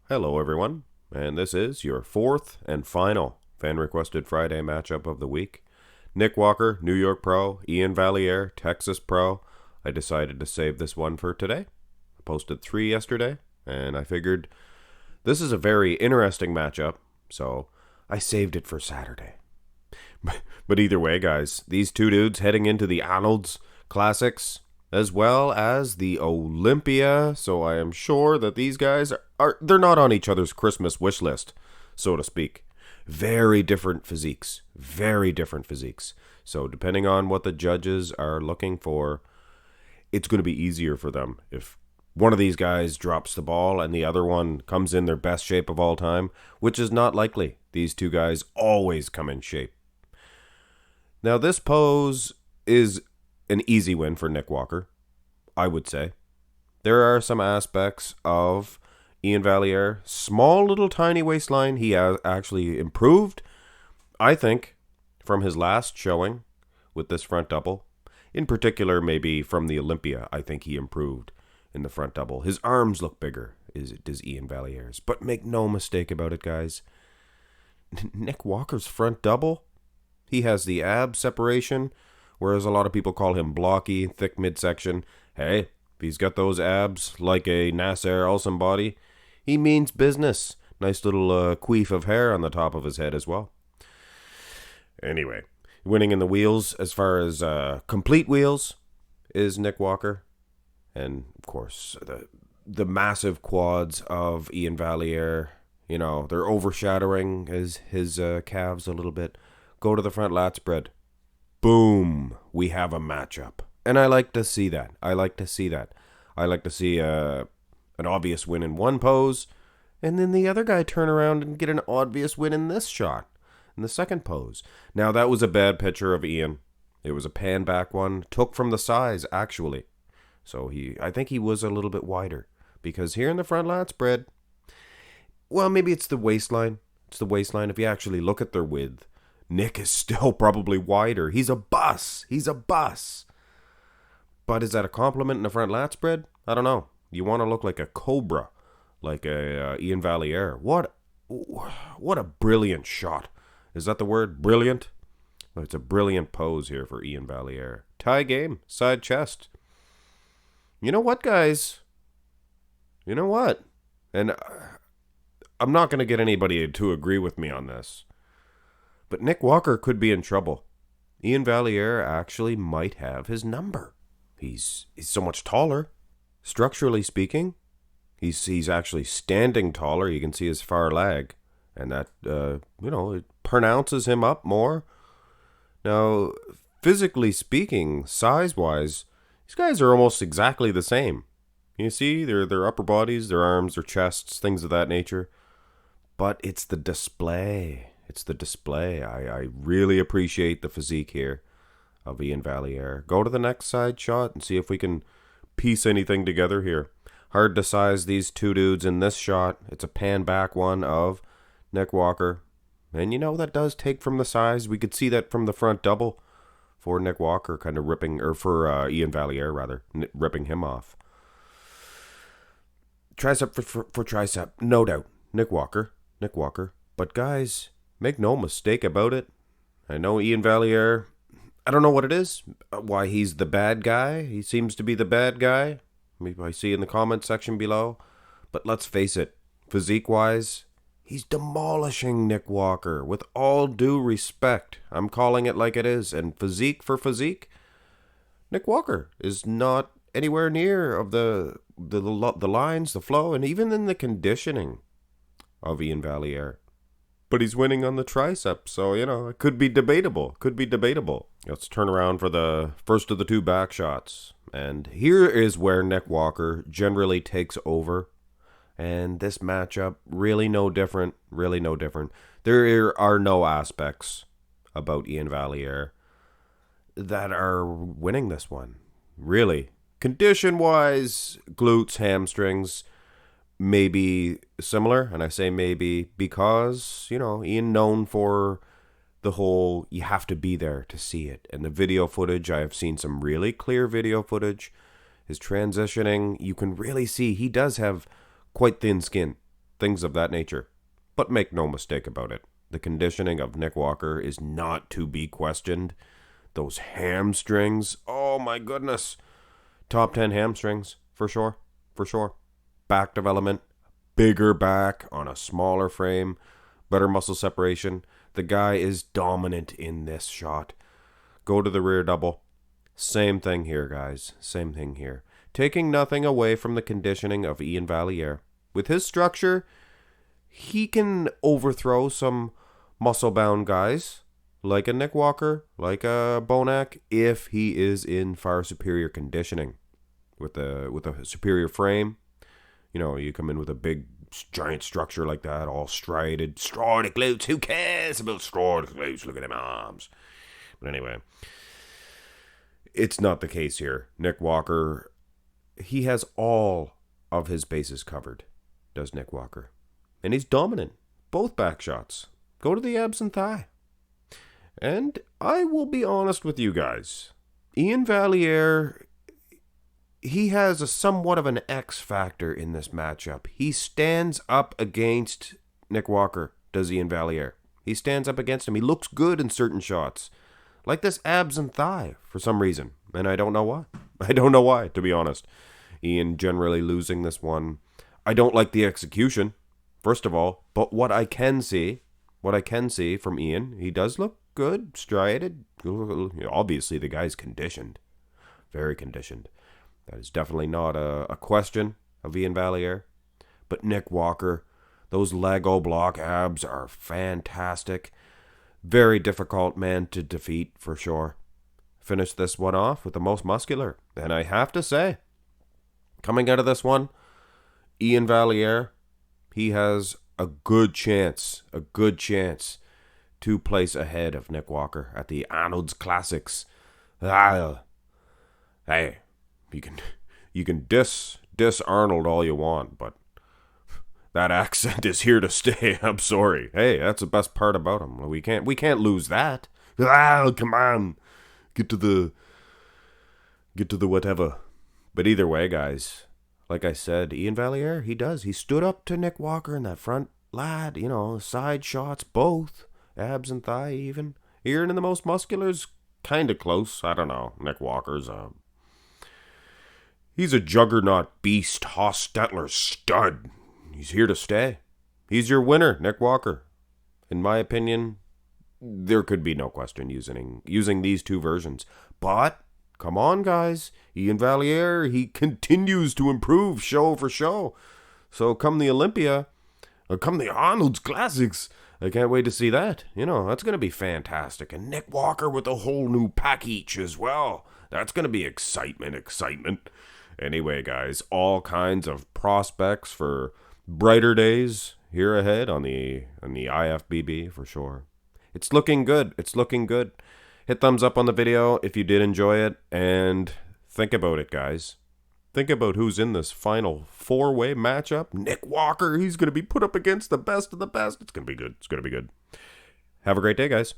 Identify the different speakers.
Speaker 1: Hello, everyone, and this is your fourth and final fan-requested Friday matchup of the week. Nick Walker, New York Pro, Iain Valliere, Texas Pro. I decided to save this one for today. I posted 3 yesterday, and I figured this is a very interesting matchup, so I saved it for Saturday. But either way, guys, these two dudes heading into the Arnold's Classics, as well as the Olympia, so I am sure that these guys they're not on each other's Christmas wish list, so to speak. Very different physiques. So depending on what the judges are looking for, it's going to be easier for them. If one of these guys drops the ball and the other one comes in their best shape of all time, which is not likely. These two guys always come in shape. Now this pose is an easy win for Nick Walker, I would say. There are some aspects of Iain Valliere, small little tiny waistline. He has actually improved, I think, from his last showing with this front double. In particular, maybe from the Olympia, I think he improved in the front double. His arms look bigger, does Iain Valliere's. But make no mistake about it, guys. Nick Walker's front double, he has the ab separation, whereas a lot of people call him blocky, thick midsection. Hey, if he's got those abs like a Nasser Al body, he means business. Nice little queef of hair on the top of his head as well. Anyway, winning in the wheels as far as complete wheels is Nick Walker. And, of course, the massive quads of Iain Valliere, you know, they're overshadowing his calves a little bit. Go to the front lat spread. Boom, we have a matchup. And I like to see that. I like to see an obvious win in one pose, and then the other guy turn around and get an obvious win in this shot, in the second pose. Now, that was a bad picture of Iain. It was a pan back one, took from the size, actually. So I think he was a little bit wider, because here in the front lat spread, well, maybe it's the waistline. It's the waistline. If you actually look at their width, Nick is still probably wider. He's a bus. But is that a compliment in the front lat spread? I don't know. You want to look like a cobra, like a Iain Valliere. What a brilliant shot. Is that the word? Brilliant? Well, it's a brilliant pose here for Iain Valliere. Tie game, side chest. You know what, guys? You know what? And I'm not going to get anybody to agree with me on this, but Nick Walker could be in trouble. Iain Valliere actually might have his number. He's so much taller. Structurally speaking, he's actually standing taller. You can see his far leg, and that it pronounces him up more. Now, physically speaking, size-wise, these guys are almost exactly the same. You see, their upper bodies, their arms, their chests, things of that nature. But it's the display. I really appreciate the physique here of Iain Valliere. Go to the next side shot and see if we can piece anything together here. Hard to size these two dudes in this shot. It's a pan back one of Nick Walker. And that does take from the size. We could see that from the front double for Nick Walker, kind of ripping, or for Iain Valliere rather, ripping him off. Tricep for tricep, no doubt. Nick Walker. But guys, make no mistake about it. I know Iain Valliere, I don't know what it is, why he's the bad guy. He seems to be the bad guy. Maybe I see in the comment section below. But let's face it, physique-wise, he's demolishing Nick Walker. With all due respect, I'm calling it like it is. And physique for physique, Nick Walker is not anywhere near of the lines, the flow, and even in the conditioning of Iain Valliere. But he's winning on the tricep, so, it could be debatable. Let's turn around for the first of the two back shots. And here is where Nick Walker generally takes over. And this matchup, really no different. There are no aspects about Iain Valliere that are winning this one. Really. Condition-wise, glutes, hamstrings, maybe similar, and I say maybe because, Iain known for the whole, you have to be there to see it. And the video footage, I have seen some really clear video footage. His transitioning, you can really see he does have quite thin skin. things of that nature. But make no mistake about it, the conditioning of Nick Walker is not to be questioned. Those hamstrings, oh my goodness. Top 10 hamstrings, for sure, for sure. Back development, bigger back on a smaller frame, better muscle separation. The guy is dominant in this shot. Go to the rear double. Same thing here, guys. Same thing here. Taking nothing away from the conditioning of Iain Valliere. With his structure, he can overthrow some muscle-bound guys, like a Nick Walker, like a Bonac, if he is in far superior conditioning. With a superior frame, you know, you come in with a big, giant structure like that, all striated glutes. Who cares about striated glutes? Look at them arms. But anyway, it's not the case here. Nick Walker, he has all of his bases covered, does Nick Walker. And he's dominant. Both back shots. Go to the abs and thigh. And I will be honest with you guys. Iain Valliere, he has a somewhat of an X factor in this matchup. He stands up against Nick Walker, does Iain Valliere. He stands up against him. He looks good in certain shots. Like this abs and thigh, for some reason. And I don't know why. I don't know why, to be honest. Iain generally losing this one. I don't like the execution, first of all. But what I can see from Iain, he does look good, striated. Obviously, the guy's conditioned. Very conditioned. That is definitely not a question of Iain Valliere. But Nick Walker, those Lego block abs are fantastic. Very difficult man to defeat, for sure. Finish this one off with the most muscular. And I have to say, coming out of this one, Iain Valliere, he has a good chance to place ahead of Nick Walker at the Arnold's Classics. Hey, you can diss Arnold all you want, but that accent is here to stay. I'm sorry. Hey, that's the best part about him. We can't lose that. Come on. Get to the whatever. But either way, guys, like I said, Iain Valliere, he stood up to Nick Walker in that front lad, side shots, both, abs and thigh even. Here in the most muscular's kind of close. I don't know. Nick Walker's he's a juggernaut beast, Hostetler stud. He's here to stay. He's your winner, Nick Walker. In my opinion, there could be no question using these two versions. But, come on, guys. Iain Valliere, he continues to improve show for show. So come the Olympia, or come the Arnold's Classics, I can't wait to see that. That's going to be fantastic. And Nick Walker with a whole new package as well. That's going to be excitement. Anyway, guys, all kinds of prospects for brighter days here ahead on the IFBB for sure. It's looking good. Hit thumbs up on the video if you did enjoy it, and think about it, guys. Think about who's in this final four-way matchup. Nick Walker, he's going to be put up against the best of the best. It's going to be good. Have a great day, guys.